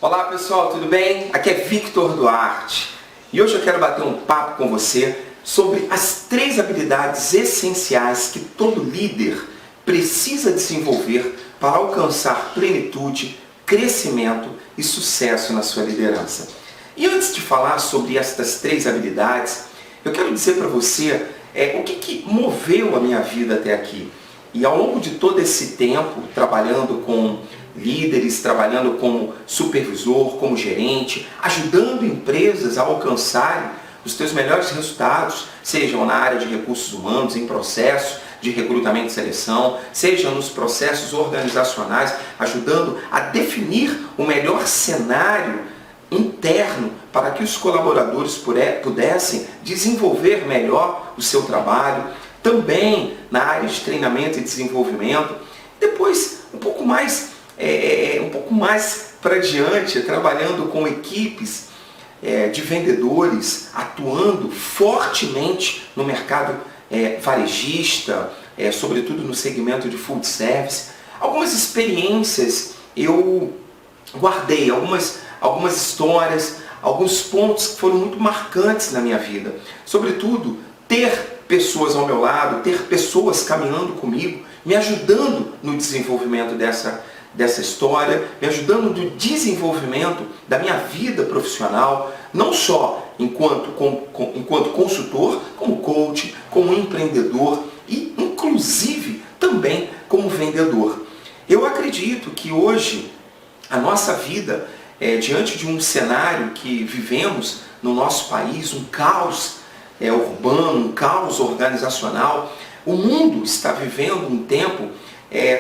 Olá pessoal, tudo bem? Aqui é Victor Duarte e hoje eu quero bater um papo com você sobre as 3 habilidades essenciais que todo líder precisa desenvolver para alcançar plenitude, crescimento e sucesso na sua liderança. E antes de falar sobre estas 3 habilidades, eu quero dizer para você o que moveu a minha vida até aqui. E ao longo de todo esse tempo, trabalhando com líderes, trabalhando como supervisor, como gerente, ajudando empresas a alcançarem os seus melhores resultados, sejam na área de recursos humanos, em processos de recrutamento e seleção, seja nos processos organizacionais, ajudando a definir o melhor cenário interno para que os colaboradores pudessem desenvolver melhor o seu trabalho, também na área de treinamento e desenvolvimento. Depois, um pouco mais para diante, trabalhando com equipes de vendedores, atuando fortemente no mercado varejista, sobretudo no segmento de food service. Algumas experiências eu guardei, algumas histórias, alguns pontos que foram muito marcantes na minha vida. Sobretudo, ter pessoas ao meu lado, ter pessoas caminhando comigo, me ajudando no desenvolvimento dessa história, me ajudando no desenvolvimento da minha vida profissional, não só enquanto consultor, como coach, como empreendedor e, inclusive, também como vendedor. Eu acredito que hoje a nossa vida, diante de um cenário que vivemos no nosso país, um caos urbano, um caos organizacional, o mundo está vivendo um tempo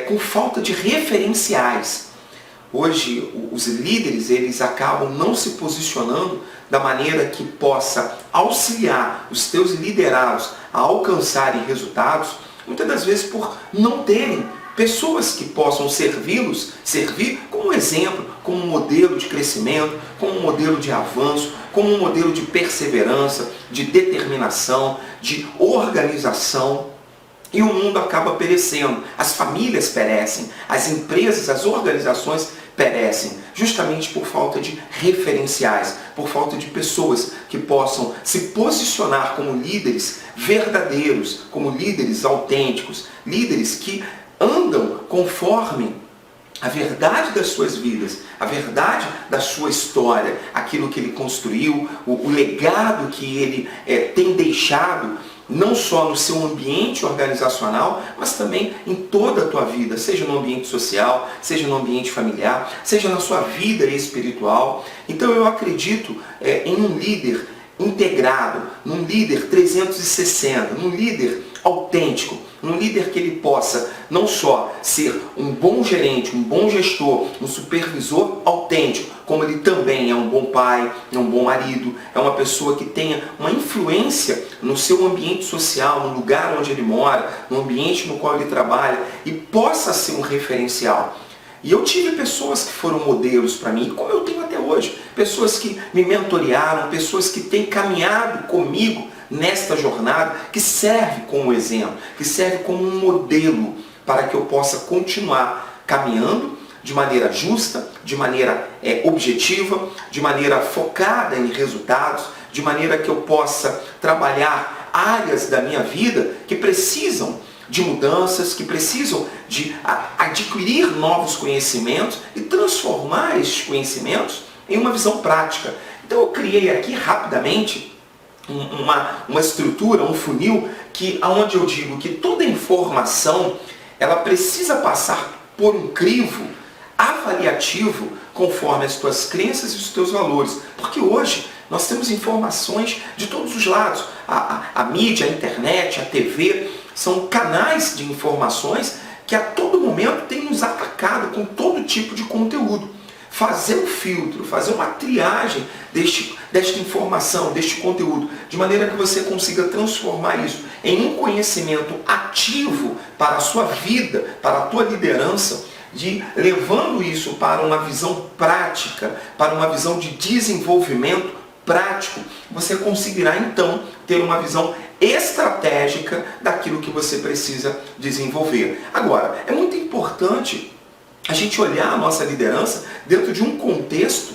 com falta de referenciais. Hoje, os líderes eles acabam não se posicionando da maneira que possa auxiliar os seus liderados a alcançarem resultados, muitas das vezes por não terem pessoas que possam servir como exemplo, como um modelo de crescimento, como um modelo de avanço, como um modelo de perseverança, de determinação, de organização. E o mundo acaba perecendo, as famílias perecem, as empresas, as organizações perecem, justamente por falta de referenciais, por falta de pessoas que possam se posicionar como líderes verdadeiros, como líderes autênticos, líderes que andam conforme a verdade das suas vidas, a verdade da sua história, aquilo que ele construiu, o legado que ele tem deixado, não só no seu ambiente organizacional, mas também em toda a tua vida, seja no ambiente social, seja no ambiente familiar, seja na sua vida espiritual. Então eu acredito em um líder integrado, num líder 360, num líder autêntico, num líder que ele possa não só ser um bom gerente, um bom gestor, um supervisor autêntico, como ele também é um bom pai, é um bom marido, é uma pessoa que tenha uma influência no seu ambiente social, no lugar onde ele mora, no ambiente no qual ele trabalha e possa ser um referencial. E eu tive pessoas que foram modelos para mim, como eu tenho até hoje, pessoas que me mentorearam, pessoas que têm caminhado comigo nesta jornada, que serve como exemplo, que serve como um modelo para que eu possa continuar caminhando de maneira justa, de maneira objetiva, de maneira focada em resultados, de maneira que eu possa trabalhar áreas da minha vida que precisam de mudanças, que precisam de adquirir novos conhecimentos e transformar esses conhecimentos em uma visão prática. Então eu criei aqui rapidamente uma estrutura, um funil, onde eu digo que toda informação ela precisa passar por um crivo avaliativo conforme as tuas crenças e os teus valores. Porque hoje nós temos informações de todos os lados. A mídia, a internet, a TV são canais de informações que a todo momento têm nos atacado com todo tipo de conteúdo. Fazer um filtro, fazer uma triagem desta informação, deste conteúdo, de maneira que você consiga transformar isso em um conhecimento ativo para a sua vida, para a tua liderança, levando isso para uma visão prática, para uma visão de desenvolvimento prático, você conseguirá então ter uma visão estratégica daquilo que você precisa desenvolver. Agora, é muito importante a gente olhar a nossa liderança dentro de um contexto,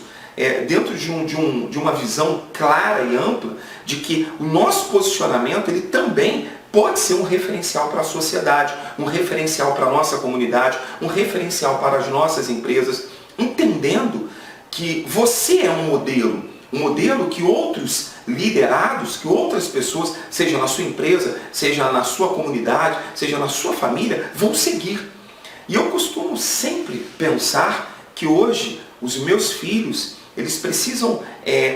dentro de uma visão clara e ampla, de que o nosso posicionamento ele também pode ser um referencial para a sociedade, um referencial para a nossa comunidade, um referencial para as nossas empresas, entendendo que você é um modelo que outros liderados, que outras pessoas, seja na sua empresa, seja na sua comunidade, seja na sua família, vão seguir. E eu costumo sempre pensar que hoje os meus filhos, eles precisam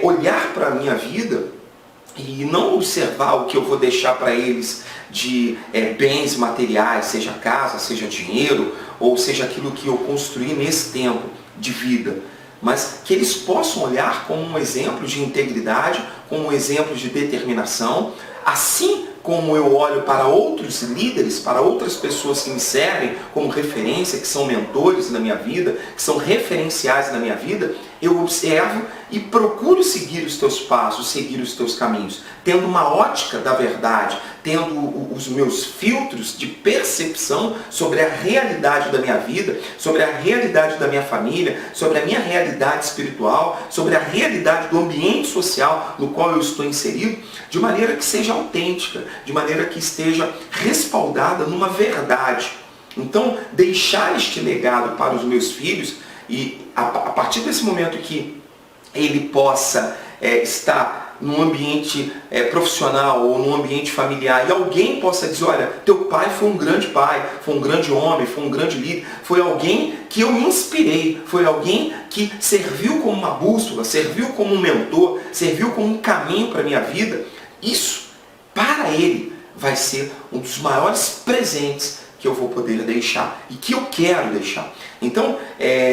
olhar para a minha vida e não observar o que eu vou deixar para eles de bens materiais, seja casa, seja dinheiro, ou seja aquilo que eu construí nesse tempo de vida, mas que eles possam olhar como um exemplo de integridade, como um exemplo de determinação, assim como eu olho para outros líderes, para outras pessoas que me servem como referência, que são mentores na minha vida, que são referenciais na minha vida, eu observo e procuro seguir os teus passos, seguir os teus caminhos, tendo uma ótica da verdade, tendo os meus filtros de percepção sobre a realidade da minha vida, sobre a realidade da minha família, sobre a minha realidade espiritual, sobre a realidade do ambiente social no qual eu estou inserido, de maneira que seja autêntica, de maneira que esteja respaldada numa verdade. Então, deixar este legado para os meus filhos, e a partir desse momento que ele possa estar num ambiente profissional ou num ambiente familiar, e alguém possa dizer, olha, teu pai, foi um grande homem, foi um grande líder, foi alguém que eu me inspirei, foi alguém que serviu como uma bússola, serviu como um mentor, serviu como um caminho para a minha vida. Isso, para ele, vai ser um dos maiores presentes que eu vou poder deixar e que eu quero deixar. Então,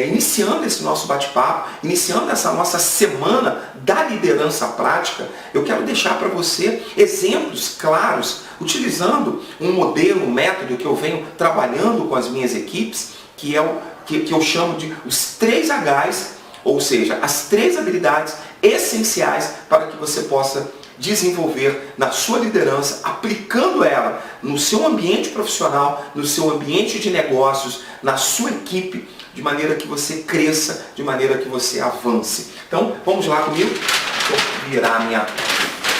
iniciando esse nosso bate-papo, iniciando essa nossa semana da liderança prática, eu quero deixar para você exemplos claros, utilizando um modelo, um método que eu venho trabalhando com as minhas equipes, que é que eu chamo de os 3 Hs, ou seja, as 3 habilidades essenciais para que você possa desenvolver na sua liderança, aplicando ela no seu ambiente profissional, no seu ambiente de negócios, na sua equipe, de maneira que você cresça, de maneira que você avance. Então, vamos lá comigo. Deixa eu virar a minha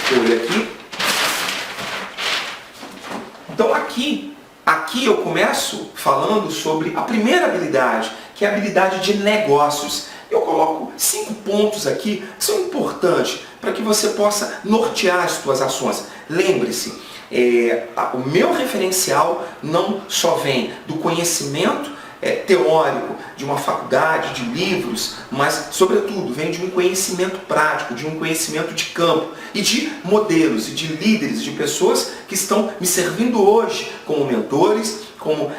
folha aqui. Então, aqui eu começo falando sobre a primeira habilidade, que é a habilidade de negócios. Eu coloco 5 pontos aqui que são importantes para que você possa nortear as suas ações. Lembre-se, o meu referencial não só vem do conhecimento teórico de uma faculdade, de livros, mas, sobretudo, vem de um conhecimento prático, de um conhecimento de campo e de modelos e de líderes, de pessoas que estão me servindo hoje como mentores, como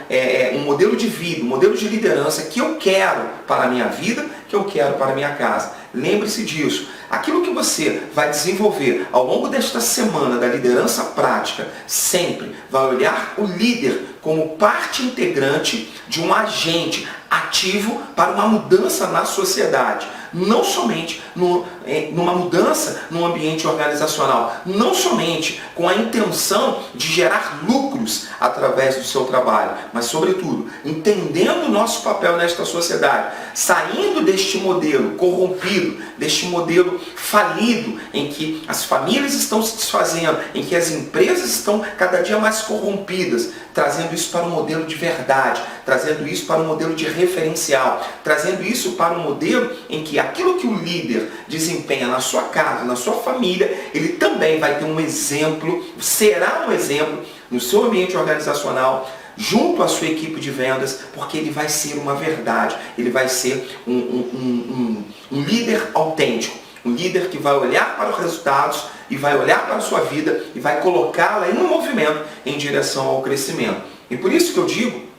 um modelo de vida, um modelo de liderança que eu quero para a minha vida, que eu quero para a minha casa. Lembre-se disso. Aquilo que você vai desenvolver ao longo desta semana da liderança prática, sempre vai olhar o líder como parte integrante de um agente ativo para uma mudança na sociedade. Não somente numa mudança no ambiente organizacional, não somente com a intenção de gerar lucros através do seu trabalho, mas, sobretudo, entendendo o nosso papel nesta sociedade, saindo deste modelo corrompido, deste modelo falido, em que as famílias estão se desfazendo, em que as empresas estão cada dia mais corrompidas, trazendo isso para um modelo de verdade, trazendo isso para um modelo de referencial, trazendo isso para um modelo em que aquilo que o líder desempenha na sua casa, na sua família, ele também vai ter um exemplo, será um exemplo no seu ambiente organizacional, junto à sua equipe de vendas, porque ele vai ser uma verdade, ele vai ser um líder autêntico, um líder que vai olhar para os resultados e vai olhar para a sua vida e vai colocá-la em um movimento em direção ao crescimento. E por isso que eu digo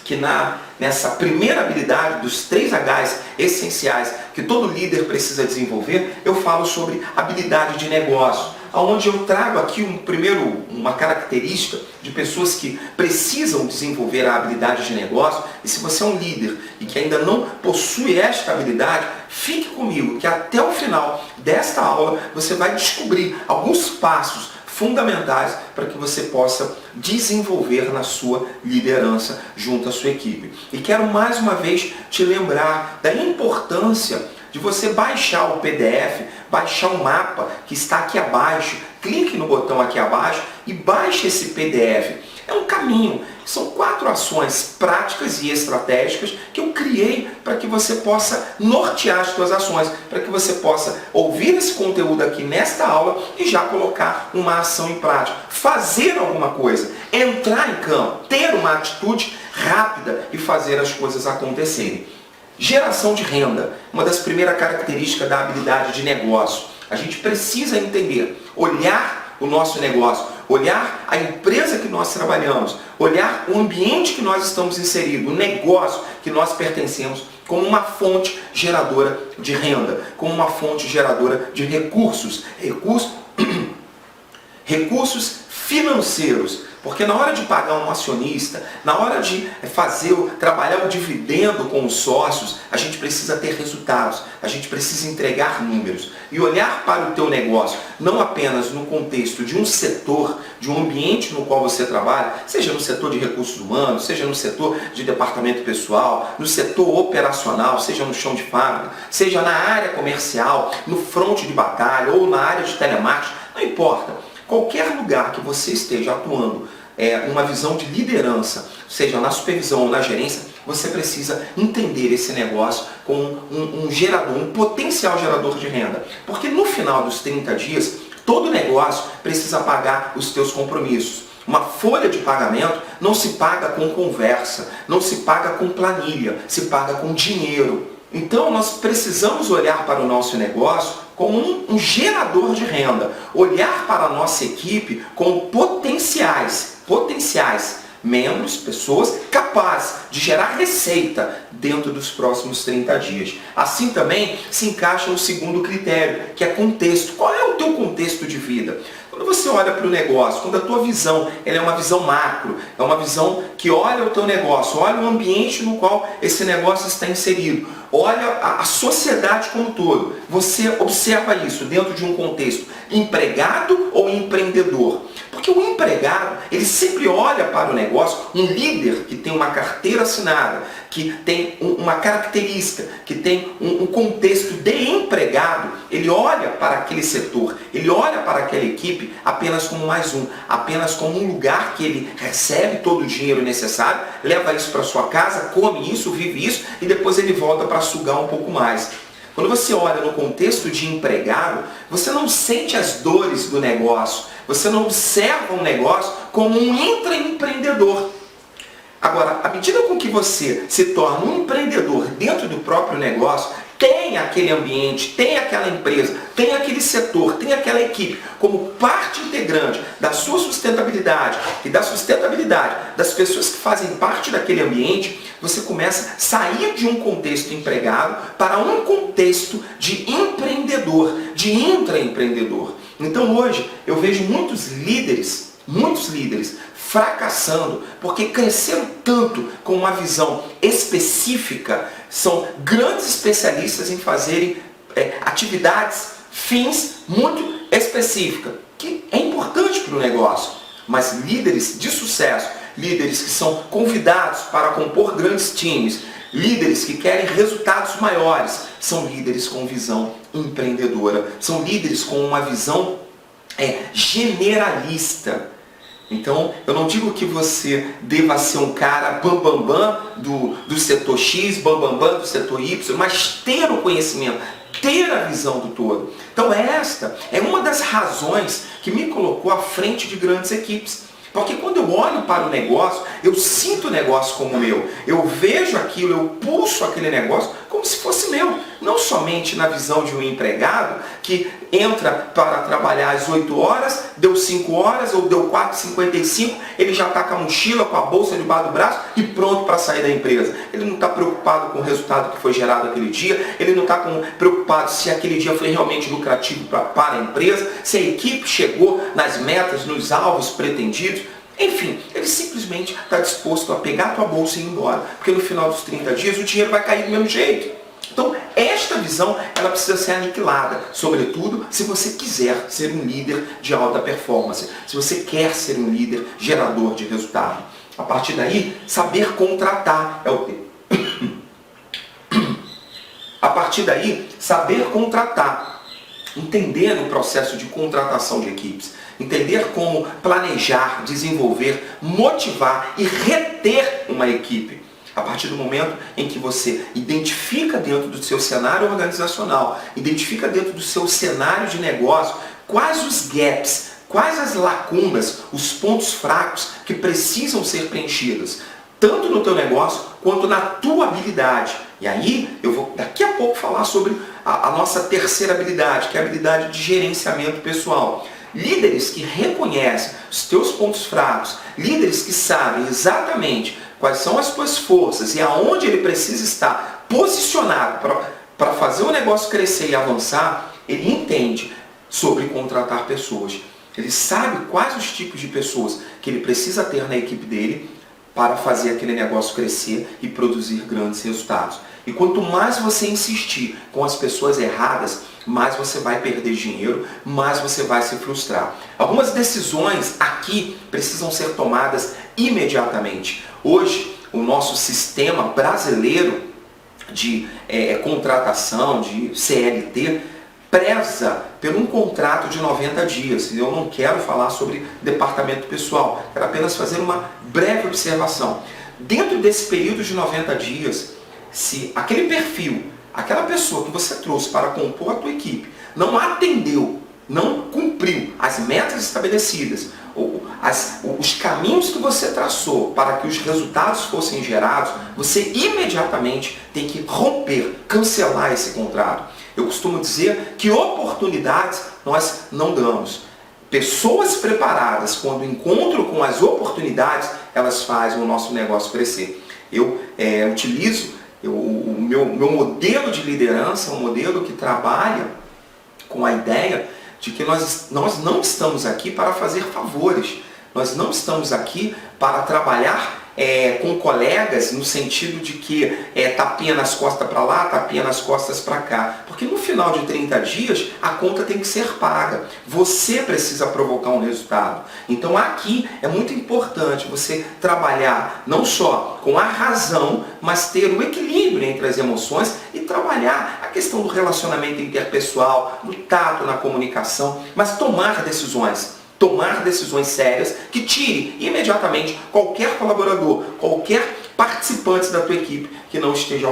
que nessa primeira habilidade dos 3 Hs essenciais que todo líder precisa desenvolver, eu falo sobre habilidade de negócio, onde eu trago aqui uma característica de pessoas que precisam desenvolver a habilidade de negócio. E se você é um líder e que ainda não possui esta habilidade, fique comigo, que até o final desta aula você vai descobrir alguns passos fundamentais para que você possa desenvolver na sua liderança junto à sua equipe. E quero mais uma vez te lembrar da importância de você baixar o PDF, baixar o mapa que está aqui abaixo, clique no botão aqui abaixo e baixe esse PDF. É um caminho, são 4 ações práticas e estratégicas que eu criei para que você possa nortear as suas ações, para que você possa ouvir esse conteúdo aqui nesta aula e já colocar uma ação em prática, fazer alguma coisa, entrar em campo, ter uma atitude rápida e fazer as coisas acontecerem. Geração de renda, uma das primeiras características da habilidade de negócio. A gente precisa entender, olhar o nosso negócio, olhar a empresa que nós trabalhamos, olhar o ambiente que nós estamos inseridos, o negócio que nós pertencemos, como uma fonte geradora de renda, como uma fonte geradora de recursos financeiros. Porque na hora de pagar um acionista, na hora de trabalhar o dividendo com os sócios, a gente precisa ter resultados, a gente precisa entregar números. E olhar para o teu negócio, não apenas no contexto de um setor, de um ambiente no qual você trabalha, seja no setor de recursos humanos, seja no setor de departamento pessoal, no setor operacional, seja no chão de fábrica, seja na área comercial, no fronte de batalha ou na área de telemarketing, não importa. Qualquer lugar que você esteja atuando, uma visão de liderança, seja na supervisão ou na gerência, você precisa entender esse negócio como um potencial gerador de renda. Porque no final dos 30 dias, todo negócio precisa pagar os teus compromissos. Uma folha de pagamento não se paga com conversa, não se paga com planilha, se paga com dinheiro. Então nós precisamos olhar para o nosso negócio como um gerador de renda, olhar para a nossa equipe como potenciais membros, pessoas capazes de gerar receita dentro dos próximos 30 dias. Assim também se encaixa o segundo critério, que é contexto. Qual é o teu contexto de vida? Quando você olha para o negócio, quando a tua visão ela é uma visão macro, é uma visão que olha o teu negócio, olha o ambiente no qual esse negócio está inserido, olha a sociedade como um todo, você observa isso dentro de um contexto empregado ou empreendedor. Porque o empregado, ele sempre olha para o negócio, um líder que tem uma carteira assinada, que tem uma característica, que tem um contexto de empregado, ele olha para aquele setor, ele olha para aquela equipe apenas como mais um, apenas como um lugar que ele recebe todo o dinheiro necessário, leva isso para sua casa, come isso, vive isso e depois ele volta para sugar um pouco mais. Quando você olha no contexto de empregado, você não sente as dores do negócio, você não observa um negócio como um intraempreendedor. Agora, à medida com que você se torna um empreendedor dentro do próprio negócio, tem aquele ambiente, tem aquela empresa, tem aquele setor, tem aquela equipe como parte integrante da sua sustentabilidade e da sustentabilidade das pessoas que fazem parte daquele ambiente, você começa a sair de um contexto empregado para um contexto de empreendedor, de intraempreendedor. Então hoje eu vejo muitos líderes fracassando porque cresceram tanto com uma visão específica, são grandes especialistas em fazerem atividades, fins muito específicas, que é importante para o negócio, mas líderes de sucesso, líderes que são convidados para compor grandes times, líderes que querem resultados maiores, são líderes com visão empreendedora, são líderes com uma visão generalista. Então, eu não digo que você deva ser um cara bambambam do setor X, bambambam do setor Y, mas ter o conhecimento, ter a visão do todo. Então, esta é uma das razões que me colocou à frente de grandes equipes. Porque quando eu olho para o negócio, eu sinto o negócio como meu. Eu vejo aquilo, eu pulso aquele negócio como se fosse meu. Não somente na visão de um empregado que entra para trabalhar às 8 horas, deu 5 horas ou deu 4h55, ele já está com a mochila, com a bolsa debaixo do braço e pronto para sair da empresa. Ele não está preocupado com o resultado que foi gerado aquele dia, ele não está preocupado se aquele dia foi realmente lucrativo para a empresa, se a equipe chegou nas metas, nos alvos pretendidos. Enfim, ele simplesmente está disposto a pegar a tua bolsa e ir embora, porque no final dos 30 dias o dinheiro vai cair do mesmo jeito. Então, esta esta visão ela precisa ser aniquilada, sobretudo se você quiser ser um líder de alta performance, se você quer ser um líder gerador de resultado. A partir daí, saber contratar é o A partir daí, saber contratar, entender o processo de contratação de equipes, entender como planejar, desenvolver, motivar e reter uma equipe. A partir do momento em que você identifica dentro do seu cenário organizacional, identifica dentro do seu cenário de negócio, quais os gaps, quais as lacunas, os pontos fracos que precisam ser preenchidos, tanto no teu negócio quanto na tua habilidade. E aí eu vou daqui a pouco falar sobre a nossa terceira habilidade, que é a habilidade de gerenciamento pessoal. Líderes que reconhecem os teus pontos fracos, líderes que sabem exatamente quais são as tuas forças e aonde ele precisa estar posicionado para fazer o negócio crescer e avançar, ele entende sobre contratar pessoas. Ele sabe quais os tipos de pessoas que ele precisa ter na equipe dele para fazer aquele negócio crescer e produzir grandes resultados. E quanto mais você insistir com as pessoas erradas, mais você vai perder dinheiro, mais você vai se frustrar. Algumas decisões aqui precisam ser tomadas imediatamente. Hoje, o nosso sistema brasileiro de contratação, de CLT, preza por um contrato de 90 dias. Eu não quero falar sobre departamento pessoal, quero apenas fazer uma breve observação. Dentro desse período de 90 dias, se aquele perfil, aquela pessoa que você trouxe para compor a tua equipe, não atendeu, não cumpriu as metas estabelecidas, os caminhos que você traçou para que os resultados fossem gerados, você imediatamente tem que romper, cancelar esse contrato. Eu costumo dizer que oportunidades nós não damos. Pessoas preparadas, quando encontram com as oportunidades, elas fazem o nosso negócio crescer. Eu utilizo o meu modelo de liderança, um modelo que trabalha com a ideia de que nós não estamos aqui para fazer favores. Nós não estamos aqui para trabalhar com colegas no sentido de que tapinha nas costas para lá, tapinha nas costas para cá. Porque no final de 30 dias a conta tem que ser paga. Você precisa provocar um resultado. Então aqui é muito importante você trabalhar não só com a razão, mas ter o equilíbrio entre as emoções e trabalhar a questão do relacionamento interpessoal, do tato na comunicação, mas tomar decisões sérias que tire imediatamente qualquer colaborador, qualquer participante da tua equipe que não esteja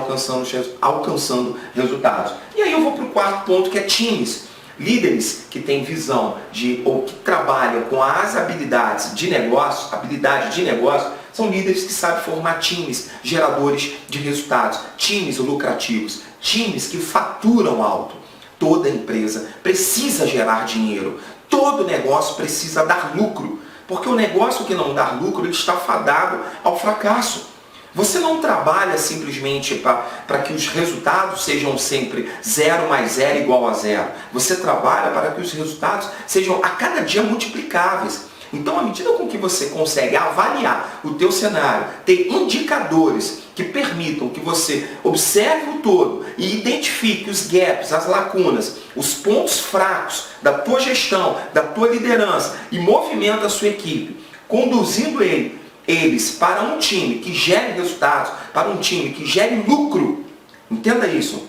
alcançando resultados. E aí eu vou para o quarto ponto, que é times. Líderes que têm visão ou que trabalham com as habilidade de negócio, são líderes que sabem formar times geradores de resultados, times lucrativos, times que faturam alto. Toda empresa precisa gerar dinheiro. Todo negócio precisa dar lucro, porque o negócio que não dá lucro, ele está fadado ao fracasso. Você não trabalha simplesmente para que os resultados sejam sempre 0 mais 0 igual a 0. Você trabalha para que os resultados sejam a cada dia multiplicáveis. Então, à medida com que você consegue avaliar o teu cenário, ter indicadores que permitam que você observe o todo e identifique os gaps, as lacunas, os pontos fracos da tua gestão, da tua liderança e movimenta a sua equipe, conduzindo eles para um time que gere resultados, para um time que gere lucro. Entenda isso.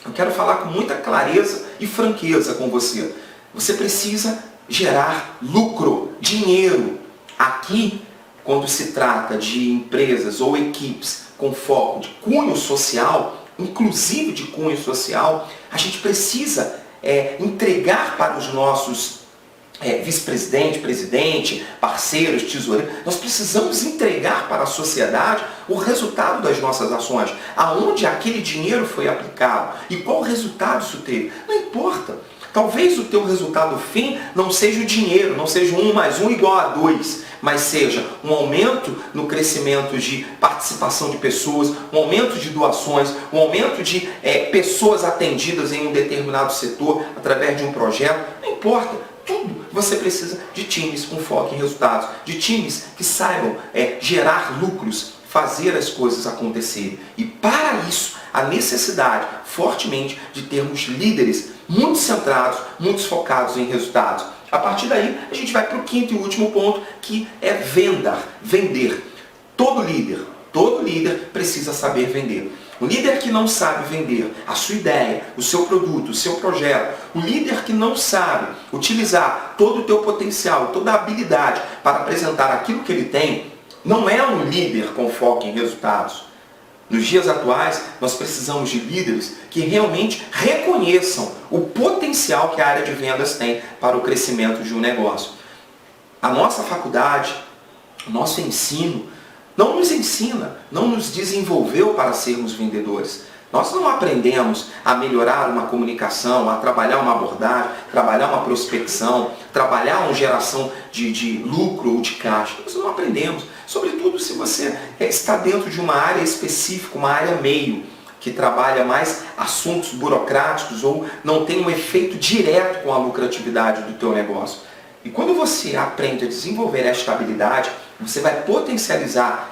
Eu quero falar com muita clareza e franqueza com você. Você precisa gerar lucro, dinheiro. Aqui, quando se trata de empresas ou equipes com foco de cunho social, inclusive de cunho social, a gente precisa entregar para os nossos vice-presidente, presidente, parceiros, tesoureiros, nós precisamos entregar para a sociedade o resultado das nossas ações, aonde aquele dinheiro foi aplicado e qual resultado isso teve. Não importa. Talvez o teu resultado fim não seja o dinheiro, não seja 1 mais 1 igual a 2, mas seja um aumento no crescimento de participação de pessoas, um aumento de doações, um aumento de pessoas atendidas em um determinado setor através de um projeto. Não importa, tudo você precisa de times com foco em resultados, de times que saibam gerar lucros, fazer as coisas acontecerem. E para isso, a necessidade fortemente de termos líderes muito centrados, muito focados em resultados. A partir daí, a gente vai para o quinto e último ponto, que é vender. Todo líder precisa saber vender. O líder que não sabe vender a sua ideia, o seu produto, o seu projeto, o líder que não sabe utilizar todo o teu potencial, toda a habilidade para apresentar aquilo que ele tem, não é um líder com foco em resultados. Nos dias atuais, nós precisamos de líderes que realmente reconheçam o potencial que a área de vendas tem para o crescimento de um negócio. A nossa faculdade, o nosso ensino, não nos ensina, não nos desenvolveu para sermos vendedores. Nós não aprendemos a melhorar uma comunicação, a trabalhar uma abordagem, trabalhar uma prospecção, trabalhar uma geração de lucro ou de caixa. Nós não aprendemos. Sobretudo se você está dentro de uma área específica, uma área meio, que trabalha mais assuntos burocráticos ou não tem um efeito direto com a lucratividade do teu negócio. E quando você aprende a desenvolver esta habilidade, você vai potencializar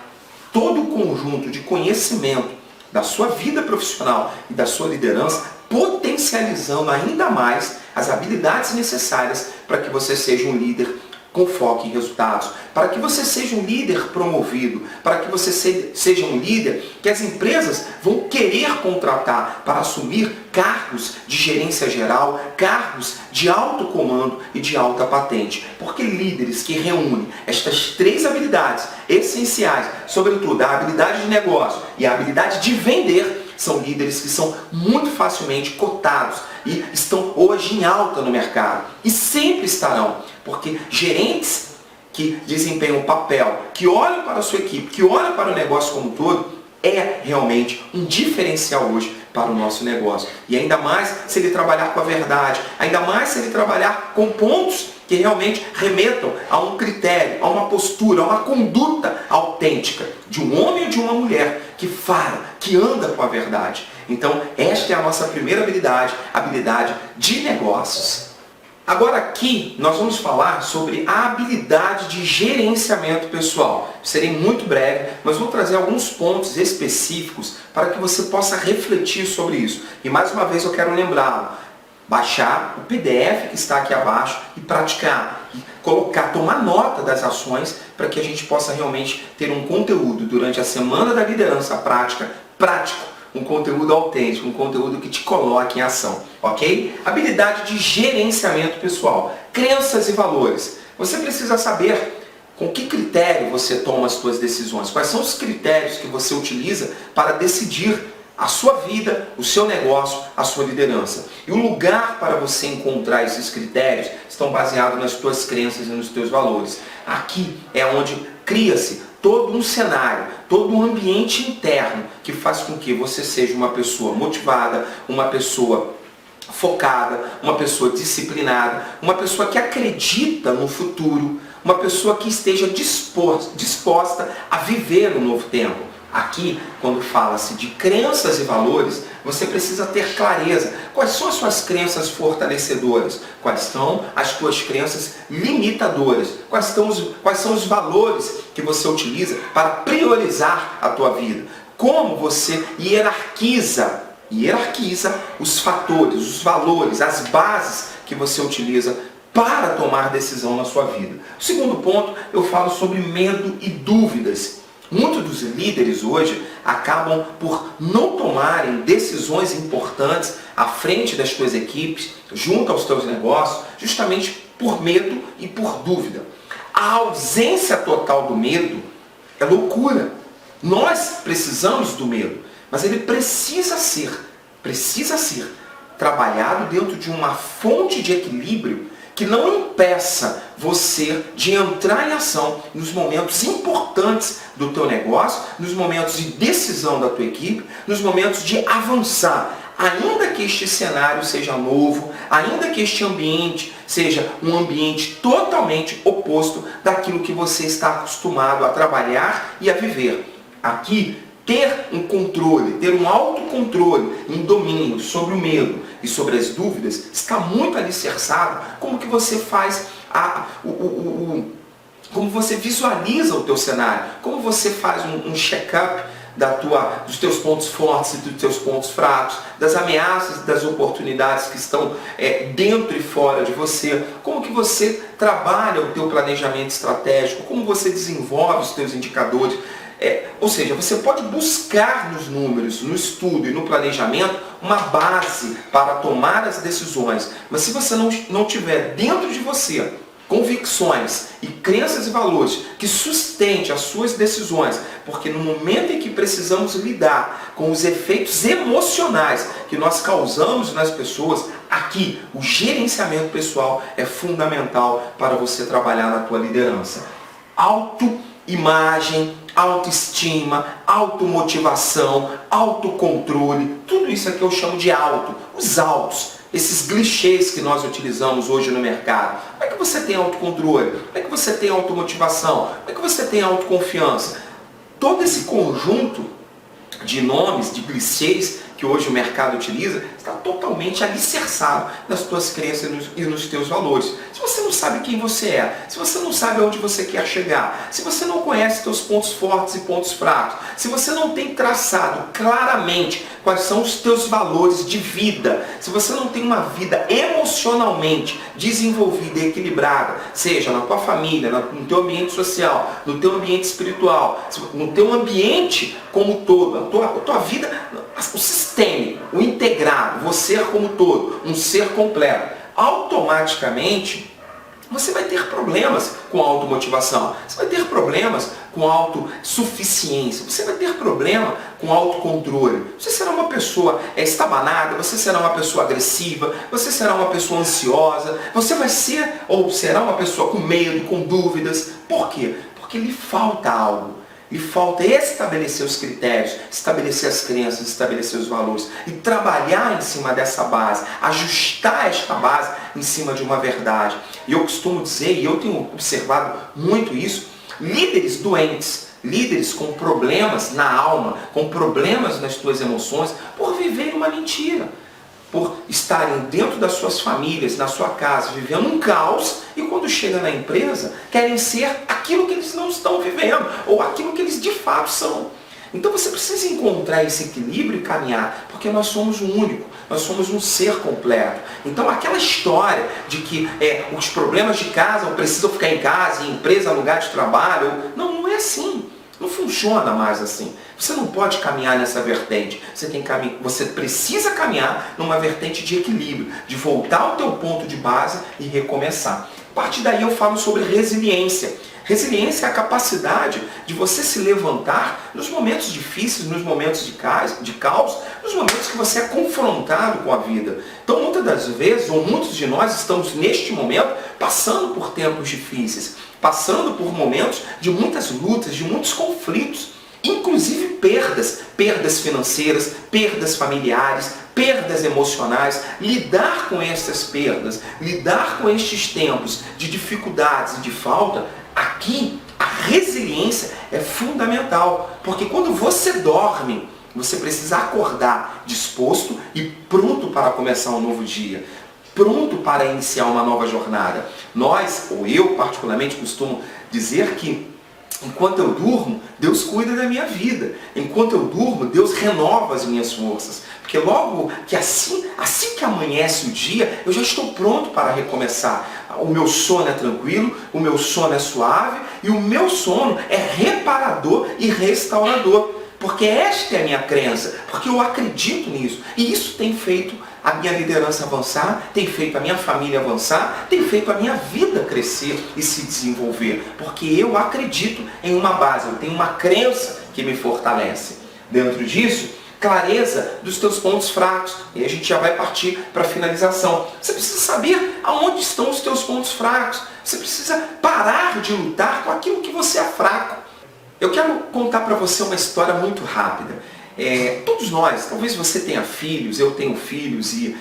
todo o conjunto de conhecimento da sua vida profissional e da sua liderança, potencializando ainda mais as habilidades necessárias para que você seja um líder com foco em resultados, para que você seja um líder promovido, para que você seja um líder que as empresas vão querer contratar para assumir cargos de gerência geral, cargos de alto comando e de alta patente. Porque líderes que reúnem estas três habilidades essenciais, sobretudo a habilidade de negócio e a habilidade de vender, são líderes que são muito facilmente cotados e estão hoje em alta no mercado. E sempre estarão, porque gerentes que desempenham um papel, que olham para a sua equipe, que olham para o negócio como um todo, é realmente um diferencial hoje para o nosso negócio. E ainda mais se ele trabalhar com a verdade, ainda mais se ele trabalhar com pontos que realmente remetam a um critério, a uma postura, a uma conduta autêntica de um homem ou de uma mulher que fala, que anda com a verdade. Então, esta é a nossa primeira habilidade, a habilidade de negócios. Agora aqui nós vamos falar sobre a habilidade de gerenciamento pessoal. Serei muito breve, mas vou trazer alguns pontos específicos para que você possa refletir sobre isso. E mais uma vez eu quero lembrá-lo, baixar o PDF que está aqui abaixo e praticar, e colocar, tomar nota das ações para que a gente possa realmente ter um conteúdo durante a semana da liderança prático, um conteúdo autêntico, um conteúdo que te coloque em ação, ok? Habilidade de gerenciamento pessoal, crenças e valores. Você precisa saber com que critério você toma as suas decisões, quais são os critérios que você utiliza para decidir a sua vida, o seu negócio, a sua liderança. E o lugar para você encontrar esses critérios estão baseados nas tuas crenças e nos teus valores. Aqui é onde cria-se todo um cenário, todo um ambiente interno que faz com que você seja uma pessoa motivada, uma pessoa focada, uma pessoa disciplinada, uma pessoa que acredita no futuro, uma pessoa que esteja disposta a viver um novo tempo. Aqui, quando fala-se de crenças e valores, você precisa ter clareza. Quais são as suas crenças fortalecedoras? Quais são as suas crenças limitadoras? Quais são os valores que você utiliza para priorizar a tua vida? Como você hierarquiza os fatores, os valores, as bases que você utiliza para tomar decisão na sua vida. O segundo ponto, eu falo sobre medo e dúvidas. Muitos dos líderes hoje acabam por não tomarem decisões importantes à frente das suas equipes, junto aos seus negócios, justamente por medo e por dúvida. A ausência total do medo é loucura. Nós precisamos do medo, mas ele precisa ser trabalhado dentro de uma fonte de equilíbrio que não impeça você de entrar em ação nos momentos importantes do teu negócio, nos momentos de decisão da tua equipe, nos momentos de avançar. Ainda que este cenário seja novo, ainda que este ambiente seja um ambiente totalmente oposto daquilo que você está acostumado a trabalhar e a viver. Aqui, ter um controle, ter um autocontrole, um domínio sobre o medo e sobre as dúvidas está muito alicerçado. Como que você faz como você visualiza o teu cenário, como você faz um check-up dos teus pontos fortes e dos teus pontos fracos, das ameaças, das oportunidades que estão dentro e fora de você, como que você trabalha o teu planejamento estratégico, como você desenvolve os teus indicadores. Ou seja, você pode buscar nos números, no estudo e no planejamento uma base para tomar as decisões, mas se você não tiver dentro de você convicções e crenças e valores que sustente as suas decisões, porque no momento em que precisamos lidar com os efeitos emocionais que nós causamos nas pessoas, aqui o gerenciamento pessoal é fundamental para você trabalhar na tua liderança. Autoimagem, autoestima, automotivação, autocontrole, tudo isso aqui eu chamo de auto, os autos. Esses clichês que nós utilizamos hoje no mercado. Como é que você tem autocontrole? Como é que você tem automotivação? Como é que você tem autoconfiança? Todo esse conjunto de nomes, de clichês que hoje o mercado utiliza, está totalmente alicerçado nas tuas crenças e nos teus valores. Se você não sabe quem você é, se você não sabe aonde você quer chegar, se você não conhece teus pontos fortes e pontos fracos, se você não tem traçado claramente quais são os teus valores de vida, se você não tem uma vida emocionalmente desenvolvida e equilibrada, seja na tua família, no teu ambiente social, no teu ambiente espiritual, no teu ambiente como todo, a tua vida, o sistema, o integrado, você como todo, um ser completo, automaticamente você vai ter problemas com automotivação, você vai ter problemas com autossuficiência, você vai ter problema com autocontrole. Você será uma pessoa estabanada, você será uma pessoa agressiva, você será uma pessoa ansiosa, você vai ser ou será uma pessoa com medo, com dúvidas. Por quê? Porque lhe falta algo. E falta estabelecer os critérios, estabelecer as crenças, estabelecer os valores e trabalhar em cima dessa base, ajustar esta base em cima de uma verdade. E eu costumo dizer, e eu tenho observado muito isso, líderes doentes, líderes com problemas na alma, com problemas nas suas emoções, por viver uma mentira. Por estarem dentro das suas famílias, na sua casa, vivendo um caos, e quando chegam na empresa, querem ser aquilo que eles não estão vivendo, ou aquilo que eles de fato são. Então você precisa encontrar esse equilíbrio e caminhar, porque nós somos um único, nós somos um ser completo. Então aquela história de que os problemas de casa, eu preciso ficar em casa, em empresa, lugar de trabalho, não é assim. Não funciona mais assim. Você não pode caminhar nessa vertente. Você precisa caminhar numa vertente de equilíbrio, de voltar ao teu ponto de base e recomeçar. A partir daí eu falo sobre resiliência. Resiliência é a capacidade de você se levantar nos momentos difíceis, nos momentos de caos, nos momentos que você é confrontado com a vida. Então, muitas das vezes, ou muitos de nós estamos neste momento passando por tempos difíceis, passando por momentos de muitas lutas, de muitos conflitos, inclusive perdas financeiras, perdas familiares, perdas emocionais. Lidar com essas perdas, lidar com estes tempos de dificuldades e de falta, aqui a resiliência é fundamental, porque quando você dorme, você precisa acordar disposto e pronto para começar um novo dia, pronto para iniciar uma nova jornada. Nós, ou eu particularmente, costumo dizer que enquanto eu durmo, Deus cuida da minha vida. Enquanto eu durmo, Deus renova as minhas forças. Porque logo que assim que amanhece o dia, eu já estou pronto para recomeçar. O meu sono é tranquilo, o meu sono é suave e o meu sono é reparador e restaurador. Porque esta é a minha crença, porque eu acredito nisso. E isso tem feito a minha liderança avançar, tem feito a minha família avançar, tem feito a minha vida crescer e se desenvolver. Porque eu acredito em uma base, eu tenho uma crença que me fortalece. Dentro disso, clareza dos teus pontos fracos. E a gente já vai partir para a finalização. Você precisa saber aonde estão os teus pontos fracos. Você precisa parar de lutar com aquilo que você é fraco. Eu quero contar para você uma história muito rápida. Todos nós, talvez você tenha filhos, eu tenho filhos e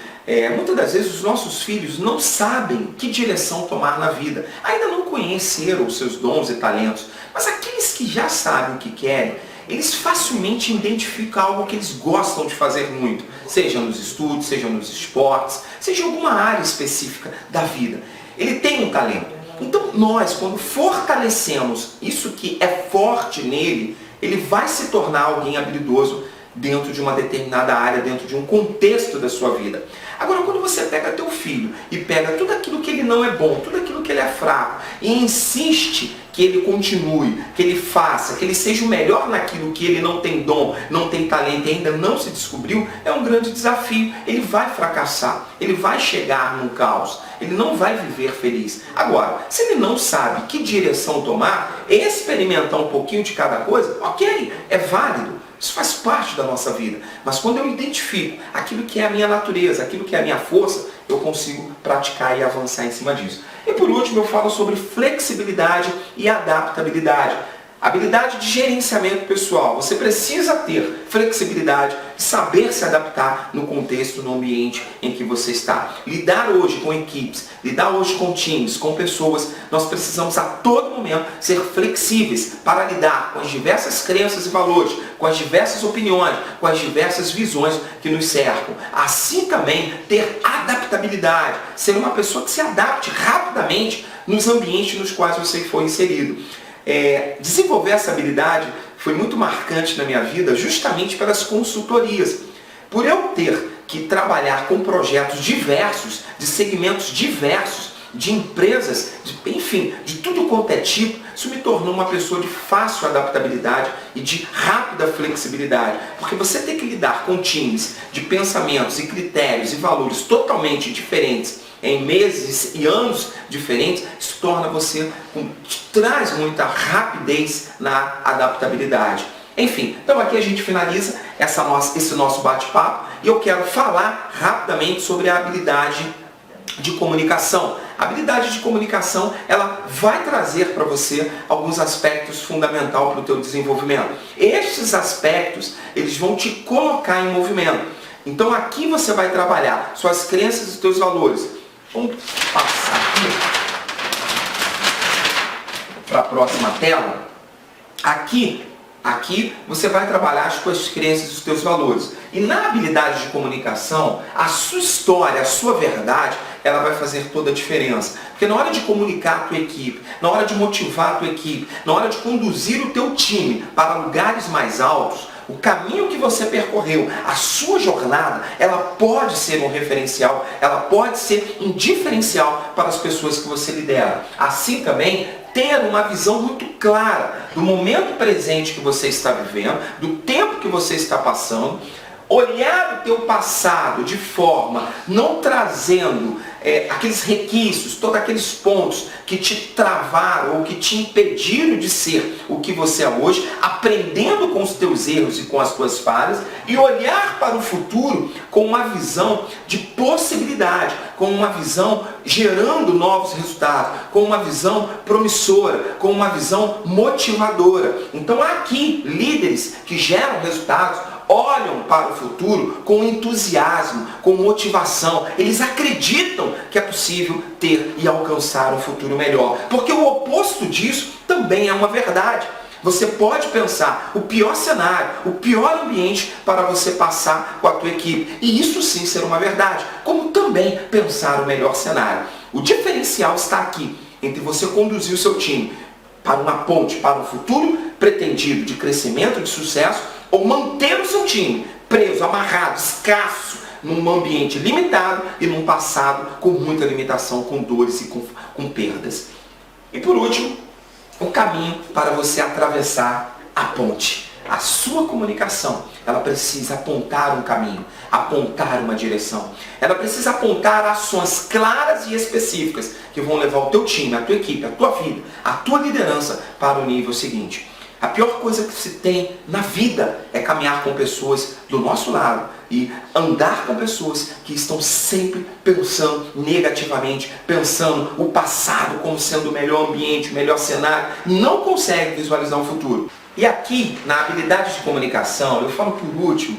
muitas das vezes os nossos filhos não sabem que direção tomar na vida. Ainda não conheceram os seus dons e talentos, mas aqueles que já sabem o que querem, eles facilmente identificam algo que eles gostam de fazer muito, seja nos estudos, seja nos esportes, seja em alguma área específica da vida. Ele tem um talento. Então nós, quando fortalecemos isso que é forte nele, ele vai se tornar alguém habilidoso dentro de uma determinada área, dentro de um contexto da sua vida. Agora, quando você pega teu filho e pega tudo aquilo que ele não é bom, tudo aquilo que ele é fraco, e insiste que ele continue, que ele faça, que ele seja o melhor naquilo que ele não tem dom, não tem talento e ainda não se descobriu, é um grande desafio. Ele vai fracassar, ele vai chegar num caos, ele não vai viver feliz. Agora, se ele não sabe que direção tomar, experimentar um pouquinho de cada coisa, ok, é válido. Isso faz parte da nossa vida. Mas quando eu identifico aquilo que é a minha natureza, aquilo que é a minha força, eu consigo praticar e avançar em cima disso. E por último, eu falo sobre flexibilidade e adaptabilidade. Habilidade de gerenciamento pessoal. Você precisa ter flexibilidade, saber se adaptar no contexto, no ambiente em que você está. Lidar hoje com equipes, lidar hoje com times, com pessoas, nós precisamos a todo momento ser flexíveis para lidar com as diversas crenças e valores, com as diversas opiniões, com as diversas visões que nos cercam. Assim também ter adaptabilidade, ser uma pessoa que se adapte rapidamente nos ambientes nos quais você foi inserido. Desenvolver essa habilidade foi muito marcante na minha vida justamente pelas consultorias. Por eu ter que trabalhar com projetos diversos, de segmentos diversos, de empresas, enfim, de tudo quanto é tipo, isso me tornou uma pessoa de fácil adaptabilidade e de rápida flexibilidade. Porque você tem que lidar com times de pensamentos e critérios e valores totalmente diferentes, em meses e anos diferentes, isso torna você, traz muita rapidez na adaptabilidade. Enfim, então aqui a gente finaliza esse nosso bate-papo e eu quero falar rapidamente sobre a habilidade de comunicação. A habilidade de comunicação, ela vai trazer para você alguns aspectos fundamentais para o teu desenvolvimento. Estes aspectos, eles vão te colocar em movimento. Então aqui você vai trabalhar suas crenças e seus valores. Vamos passar aqui para a próxima tela. Aqui você vai trabalhar as suas crenças e os seus valores. E na habilidade de comunicação, a sua história, a sua verdade, ela vai fazer toda a diferença. Porque na hora de comunicar a tua equipe, na hora de motivar a tua equipe, na hora de conduzir o teu time para lugares mais altos, o caminho que você percorreu, a sua jornada, ela pode ser um referencial, ela pode ser um diferencial para as pessoas que você lidera. Assim também, ter uma visão muito clara do momento presente que você está vivendo, do tempo que você está passando, olhar o teu passado de forma, não trazendo aqueles requisitos, todos aqueles pontos que te travaram ou que te impediram de ser o que você é hoje, aprendendo com os teus erros e com as tuas falhas, e olhar para o futuro com uma visão de possibilidade, com uma visão gerando novos resultados, com uma visão promissora, com uma visão motivadora. Então aqui, líderes que geram resultados, olham para o futuro com entusiasmo, com motivação. Eles acreditam que é possível ter e alcançar um futuro melhor. Porque o oposto disso também é uma verdade. Você pode pensar o pior cenário, o pior ambiente para você passar com a tua equipe. E isso sim ser uma verdade. Como também pensar o melhor cenário. O diferencial está aqui, entre você conduzir o seu time para uma ponte, para um futuro pretendido de crescimento, de sucesso, ou manter o seu time preso, amarrado, escasso, num ambiente limitado e num passado com muita limitação, com dores e com perdas. E por último, o caminho para você atravessar a ponte. A sua comunicação, ela precisa apontar um caminho, apontar uma direção. Ela precisa apontar ações claras e específicas que vão levar o teu time, a tua equipe, a tua vida, a tua liderança para o nível seguinte. A pior coisa que se tem na vida é caminhar com pessoas do nosso lado e andar com pessoas que estão sempre pensando negativamente, pensando o passado como sendo o melhor ambiente, o melhor cenário, não consegue visualizar um futuro. E aqui, na habilidade de comunicação, eu falo por último,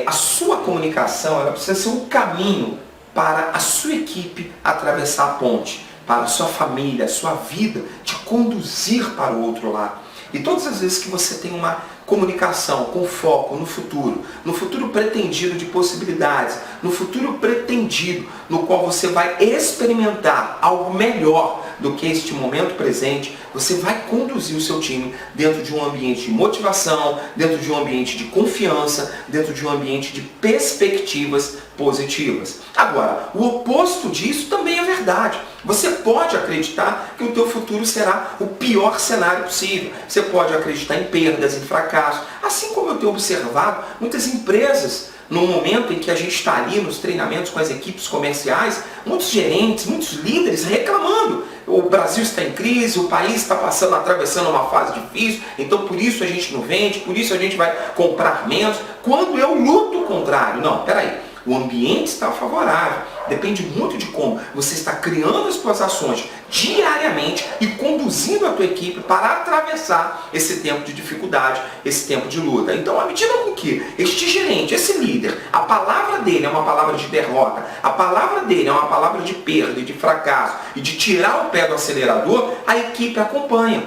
a sua comunicação ela precisa ser um caminho para a sua equipe atravessar a ponte, para a sua família, a sua vida, te conduzir para o outro lado. E todas as vezes que você tem uma comunicação com foco no futuro pretendido de possibilidades, no futuro pretendido, no qual você vai experimentar algo melhor do que este momento presente, você vai conduzir o seu time dentro de um ambiente de motivação, dentro de um ambiente de confiança, dentro de um ambiente de perspectivas positivas. Agora, o oposto disso também é verdade. Você pode acreditar que o teu futuro será o pior cenário possível. Você pode acreditar em perdas, em fracassos. Assim como eu tenho observado muitas empresas, no momento em que a gente está ali nos treinamentos com as equipes comerciais, muitos gerentes, muitos líderes reclamando. O Brasil está em crise, o país está atravessando uma fase difícil, então por isso a gente não vende, por isso a gente vai comprar menos. Quando eu luto o contrário, não, peraí. O ambiente está favorável. Depende muito de como você está criando as suas ações diariamente e conduzindo a tua equipe para atravessar esse tempo de dificuldade, esse tempo de luta. Então, à medida com que este gerente, esse líder, a palavra dele é uma palavra de derrota, a palavra dele é uma palavra de perda e de fracasso e de tirar o pé do acelerador, a equipe acompanha.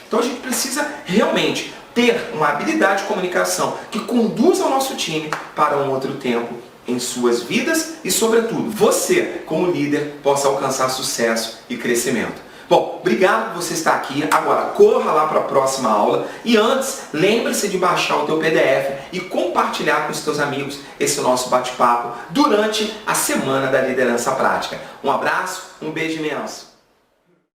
Então a gente precisa realmente ter uma habilidade de comunicação que conduza o nosso time para um outro tempo em suas vidas e, sobretudo, você, como líder, possa alcançar sucesso e crescimento. Bom, obrigado por você estar aqui. Agora, corra lá para a próxima aula. E antes, lembre-se de baixar o teu PDF e compartilhar com os teus amigos esse nosso bate-papo durante a Semana da Liderança Prática. Um abraço, um beijo imenso.